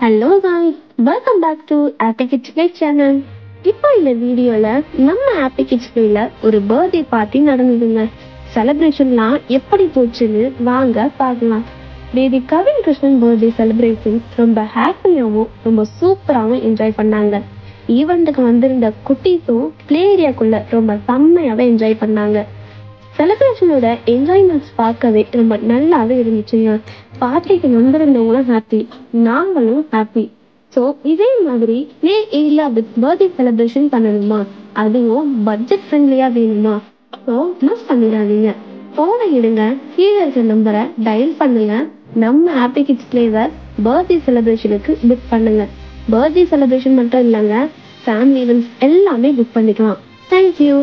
Hello guys, welcome back to happy kids play channel. இப்போ இந்த வீடியோல நம்ம ஹாப்பி கிட்ஸ் பிளேல ஒரு பர்த்டே பார்ட்டி நடந்ததுங்க. செலிப்ரேஷன்லாம் எப்படி போச்சுன்னு வாங்க பார்க்கலாம். Baby Kavin Krishnan birthday celebration ரொம்ப ஹாப்பியாகவும் ரொம்ப சூப்பராகவும் என்ஜாய் பண்ணாங்க. ஈவெண்ட்டுக்கு வந்திருந்த குட்டீஸும் பிளே ஏரியாக்குள்ள ரொம்ப செம்மையாவே என்ஜாய் பண்ணாங்க. செலிப்ரேஷனோட என்ஜாய்மெண்ட்ஸ் பார்க்கவே ரொம்ப நல்லாவே இருந்துச்சுங்க. பார்ட்டிக்கு வந்திருந்தவங்களும் ஹாப்பி, நாங்களும் ஹாப்பி. ஸோ இதே மாதிரி play area with birthday celebration பண்ணணுமா, அதுவும் பட்ஜெட் ஃப்ரெண்ட்லியா வேணுமா? ஸோ மிஸ் பண்ணிடாதீங்க. போனை எடுங்க, கீழே இருக்க நம்பரை டயல் பண்ணுங்க. நம்ம ஹாப்பி கிட்ஸ் பிளேவை பர்த்டே செலிப்ரேஷனுக்கு புக் பண்ணுங்க. பர்த்டே செலிப்ரேஷன் மட்டும் இல்லைங்க, ஃபேமிலி ஈவெண்ட்ஸ் எல்லாமே புக் பண்ணிக்கலாம். தேங்க்யூ.